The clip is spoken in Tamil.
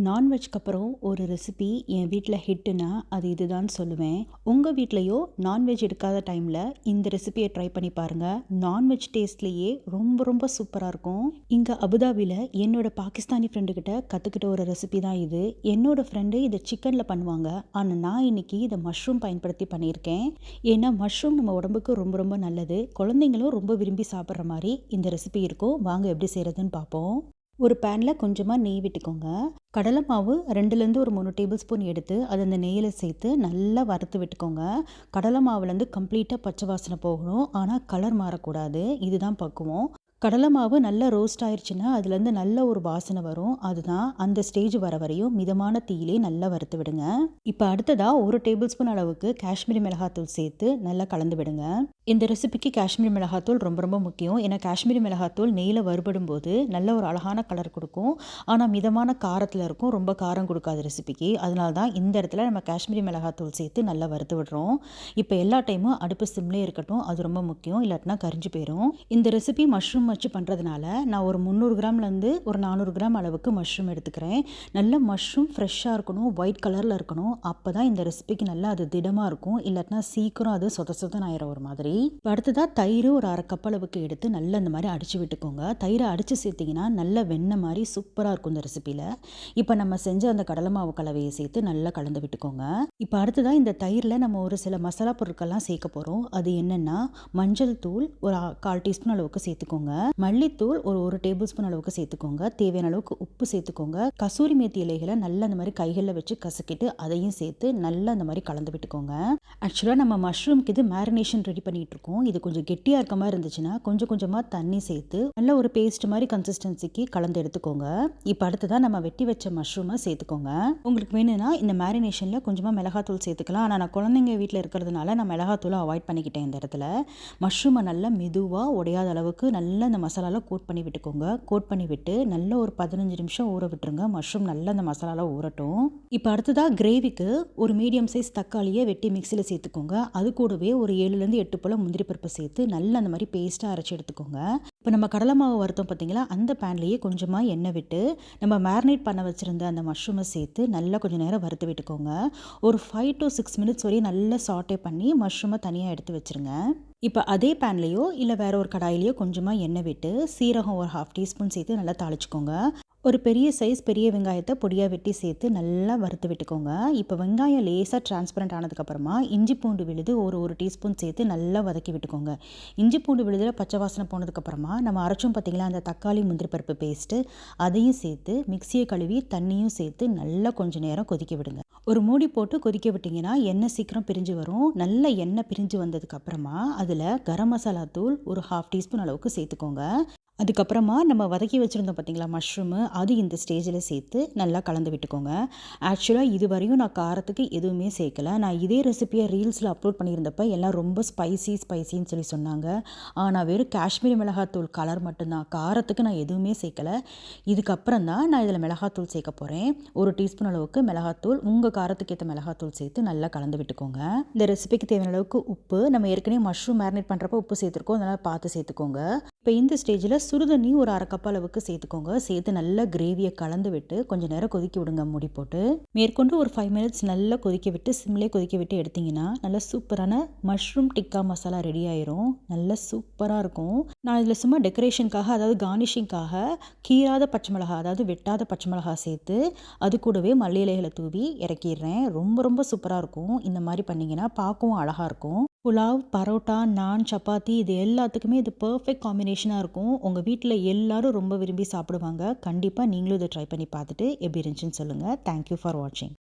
நான்வெஜ்க்கு அப்புறம் ஒரு ரெசிபி என் வீட்டில் ஹிட்டுனா அது இதுதான் சொல்லுவேன். உங்கள் வீட்லேயோ நான்வெஜ் எடுக்காத டைமில் இந்த ரெசிபியை ட்ரை பண்ணி பாருங்கள். நான்வெஜ் டேஸ்ட்லேயே ரொம்ப ரொம்ப சூப்பராக இருக்கும். இங்கே அபுதாபியில் என்னோட பாகிஸ்தானி ஃப்ரெண்டுக்கிட்ட கற்றுக்கிட்ட ஒரு ரெசிபி தான் இது. என்னோட ஃப்ரெண்டு இதை சிக்கனில் பண்ணுவாங்க. ஆனால் நான் இன்னைக்கு இதை மஷ்ரூம் பயன்படுத்தி பண்ணியிருக்கேன். ஏன்னா மஷ்ரூம் நம்ம உடம்புக்கு ரொம்ப ரொம்ப நல்லது. குழந்தைங்களும் ரொம்ப விரும்பி சாப்பிட்ற மாதிரி இந்த ரெசிபி இருக்கும். வாங்க எப்படி செய்கிறதுன்னு பார்ப்போம். ஒரு பேனில் கொஞ்சமாக நெய் விட்டுக்கோங்க. கடலை மாவு 2லேருந்து ஒரு 3 டேபிள் ஸ்பூன் எடுத்து அதை அந்த நெய்யில் சேர்த்து நல்லா வறுத்து விட்டுக்கோங்க. கடலை மாவுலேருந்து கம்ப்ளீட்டாக பச்சை வாசனை போகணும். ஆனால் கலர் மாறக்கூடாது. இதுதான் பக்குவம். கடலை மாவு நல்லா ரோஸ்ட் ஆயிடுச்சுன்னா அதுலேருந்து நல்ல ஒரு வாசனை வரும். அதுதான் அந்த ஸ்டேஜ் வர வரையும் மிதமான தீயிலே நல்லா வறுத்து விடுங்க. இப்போ அடுத்ததாக 1 டேபிள் ஸ்பூன் அளவுக்கு காஷ்மீரி மிளகாத்தூள் சேர்த்து நல்லா கலந்து விடுங்க. இந்த ரெசிபிக்கு காஷ்மீரி மிளகாத்தூள் ரொம்ப ரொம்ப முக்கியம். ஏன்னா காஷ்மீரி மிளகாத்தூள் நெய்யில் வறுபடும் போது நல்ல ஒரு அழகான கலர் கொடுக்கும். ஆனால் மிதமான காரத்தில் இருக்கும். ரொம்ப காரம் கொடுக்காது ரெசிபிக்கு. அதனால தான் இந்த இடத்துல நம்ம காஷ்மீரி மிளகாத்தூள் சேர்த்து நல்லா வறுத்து விடுறோம். இப்போ எல்லா டைமும் அடுப்பு சிம்லே இருக்கட்டும். அது ரொம்ப முக்கியம். இல்லாட்டினா கரிஞ்சு போயிடும். இந்த ரெசிபி மஷ்ரூம் வச்சு பண்ணுறதுனால நான் ஒரு 300 கிராம்லேருந்து ஒரு 400 கிராம் அளவுக்கு மஷ்ரூம் எடுத்துக்கிறேன். நல்ல மஷ்ரூம் ஃப்ரெஷ்ஷாக இருக்கணும். ஒயிட் கலரில் இருக்கணும். அப்போ தான் இந்த ரெசிபிக்கு நல்லா அது திடமாக இருக்கும். இல்லாட்டினா சீக்கிரம் அது சொதன்னு ஆயிரும் ஒரு மாதிரி. இப்போ அடுத்ததாக தயிர் ஒரு 1/2 கப் அளவுக்கு எடுத்து நல்லா இந்த மாதிரி அடித்து விட்டுக்கோங்க. தயிரை அடித்து சேர்த்திங்கன்னா நல்ல வெண்ணெய் மாதிரி சூப்பராக இருக்கும் இந்த ரெசிப்பியில். இப்போ நம்ம செஞ்ச அந்த கடலை மாவு கலவையை சேர்த்து நல்லா கலந்து விட்டுக்கோங்க. இப்போ அடுத்ததாக இந்த தயிரில் நம்ம ஒரு சில மசாலா பொருட்கள்லாம் சேர்க்க போகிறோம். அது என்னென்னா மஞ்சள் தூள் ஒரு 1/4 டீஸ்பூன் அளவுக்கு சேர்த்துக்கோங்க. மல்லித்தூள் ஒரு 1 டேபிள் ஸ்பூன் அளவுக்கு சேர்த்துக்கோங்க. தேவையான அளவுக்கு உப்பு சேர்த்துக்கோங்க. கசூரி மேத்தி இலைகளை நல்லா அந்த மாதிரி கைகளில் வச்சு கசக்கிட்டு அதையும் சேர்த்து நல்லா அந்த மாதிரி கலந்து விட்டுக்கோங்க. ஆக்சுவலாக நம்ம மஷ்ரூம்க்கு இது மேரினேஷன் ரெடி பண்ணிட்டு இருக்கோம். இது கொஞ்சம் கெட்டியாக இருக்க மாதிரி இருந்துச்சுன்னா கொஞ்சம் கொஞ்சமாக தண்ணி சேர்த்து நல்ல ஒரு பேஸ்ட் மாதிரி கன்சிஸ்டன்சிக்கு கலந்து எடுத்துக்கோங்க. இப்போ அடுத்ததான் நம்ம வெட்டி வச்ச மஷ்ரூமை சேர்த்துக்கோங்க. உங்களுக்கு வேணும்னா இந்த மேரினேஷனில் கொஞ்சமாக மிளகாத்தூள் சேர்த்துக்கலாம். ஆனால் நான் குழந்தைங்க வீட்டில் இருக்கிறதுனால நான் மிளகாத்தூளை அவாய்ட் பண்ணிக்கிட்டேன். இந்த இடத்துல மஷ்ரூமை நல்லா மெதுவாக உடையாத அளவுக்கு நல்லா இந்த மசாலாவில் கோட் பண்ணி விட்டுக்கோங்க. கோட் பண்ணி விட்டு நல்ல ஒரு 15 நிமிஷம் ஊற விட்டுருங்க. மஷ்ரூம் நல்லா அந்த மசாலாவில் ஊறட்டும். இப்போ அடுத்ததாக கிரேவிக்கு ஒரு மீடியம் சைஸ் தக்காளியை வெட்டி மிக்சியில் சேர்த்துக்கோங்க. அது கூடவே ஒரு 7லேருந்து 8 போல் முந்திரி பருப்பை சேர்த்து நல்லா அந்த மாதிரி பேஸ்ட்டாக அரைச்சி எடுத்துக்கோங்க. இப்போ நம்ம கடலை மாவு வறுத்தோம் பார்த்தீங்களா, அந்த பேன்லேயே கொஞ்சமாக எண்ணெய் விட்டு நம்ம மேரினேட் பண்ண வச்சுருந்த அந்த மஷ்ரூமை சேர்த்து நல்லா கொஞ்சம் நேரம் வறுத்து விட்டுக்கோங்க. ஒரு 5 to 6 மினிட்ஸ் வரையும் நல்லா சாட்டே பண்ணி மஷ்ரூமை தனியாக எடுத்து வச்சுருங்க. இப்போ அதே பேன்லேயோ இல்லை வேற ஒரு கடாயிலையோ கொஞ்சமாக எண்ணெய் விட்டு சீரகம் ஒரு 1/2 டீஸ்பூன் சேர்த்து நல்லா தாளிச்சுக்கோங்க. ஒரு பெரிய சைஸ் பெரிய வெங்காயத்தை பொடியாக வெட்டி சேர்த்து நல்லா வறுத்து விட்டுக்கோங்க. இப்போ வெங்காயம் லேசாக டிரான்ஸ்பரண்ட் ஆனதுக்கப்புறமா இஞ்சி பூண்டு விழுது ஒரு டீஸ்பூன் சேர்த்து நல்லா வதக்கி விட்டுக்கோங்க. இஞ்சி பூண்டு விழுதில் பச்சை வாசனை போனதுக்கப்புறமா நம்ம அரைச்சோம் பார்த்திங்களா அந்த தக்காளி முந்திரி பருப்பு பேஸ்ட்டு, அதையும் சேர்த்து மிக்சியை கழுவி தண்ணியும் சேர்த்து நல்லா கொஞ்சம் நேரம் கொதிக்க விடுங்க. ஒரு மூடி போட்டு கொதிக்க விட்டிங்கன்னா எண்ணெய் சீக்கிரம் பிரிஞ்சு வரும். நல்ல எண்ணெய் பிரிஞ்சு வந்ததுக்கப்புறமா அதில் கரம் மசாலா தூள் ஒரு 1/2 டீஸ்பூன் அளவுக்கு சேர்த்துக்கோங்க. அதுக்கப்புறமா நம்ம வதக்கி வச்சுருந்தோம் பார்த்திங்களா மஷ்ரூமு, அது இந்த ஸ்டேஜில் சேர்த்து நல்லா கலந்து விட்டுக்கோங்க. ஆக்சுவலாக இது வரையும் நான் காரத்துக்கு எதுவுமே சேர்க்கலை. நான் இதே ரெசிபியை ரீல்ஸில் அப்லோட் பண்ணியிருந்தப்போ எல்லாம் ரொம்ப ஸ்பைசின்னு சொல்லி சொன்னாங்க. ஆனால் வெறும் காஷ்மீரி மிளகாத்தூள் கலர் மட்டும்தான். காரத்துக்கு நான் எதுவுமே சேர்க்கலை. இதுக்கப்புறம் தான் நான் இதில் மிளகாத்தூள் சேர்க்க போகிறேன். 1 டீஸ்பூன் அளவுக்கு மிளகாத்தூள், உங்கள் காரத்துக்கு ஏற்ற மிளகாத்தூள் சேர்த்து நல்லா கலந்து விட்டுக்கோங்க. இந்த ரெசிபிக்கு தேவையான அளவுக்கு உப்பு, நம்ம ஏற்கனவே மஷ்ரூம் மேரினேட் பண்ணுறப்போ உப்பு சேர்த்துருக்கோம். அதனால் பார்த்து சேர்த்துக்கோங்க. இப்போ இந்த ஸ்டேஜில் சுடுதண்ணி ஒரு 1/2 கப் அளவுக்கு சேர்த்துக்கோங்க. சேர்த்து நல்லா கிரேவியை கலந்து விட்டு கொஞ்சம் நேரம் கொதிக்க விடுங்க மூடி போட்டு. மேற்கொண்டு ஒரு 5 மினிட்ஸ் நல்லா கொதிக்க விட்டு சிம்லேயே கொதிக்க விட்டு எடுத்திங்கன்னா நல்லா சூப்பரான மஷ்ரூம் டிக்கா மசாலா ரெடி ஆயிரும். நல்லா சூப்பராக இருக்கும். நான் இதில் சும்மா டெக்கரேஷனுக்காக, அதாவது கார்னிஷிங்காக கீராத பச்சை மிளகா, அதாவது வெட்டாத பச்சை மிளகா சேர்த்து அது கூடவே மல்லி இலைகளை தூவி இறக்கிடுறேன். ரொம்ப ரொம்ப சூப்பராக இருக்கும். இந்த மாதிரி பண்ணிங்கன்னா பார்க்கவும் அழகாக இருக்கும். புலாவ், பரோட்டா, நான், சப்பாத்தி இது எல்லாத்துக்குமே இது பர்ஃபெக்ட் காம்பினேஷனாக இருக்கும். உங்கள் வீட்டில் எல்லாரும் ரொம்ப விரும்பி சாப்பிடுவாங்க. கண்டிப்பாக நீங்களும் இதை ட்ரை பண்ணி பார்த்துட்டு எப்படி இருந்துச்சுன்னு சொல்லுங்கள். தேங்க்யூ ஃபார் வாட்சிங்.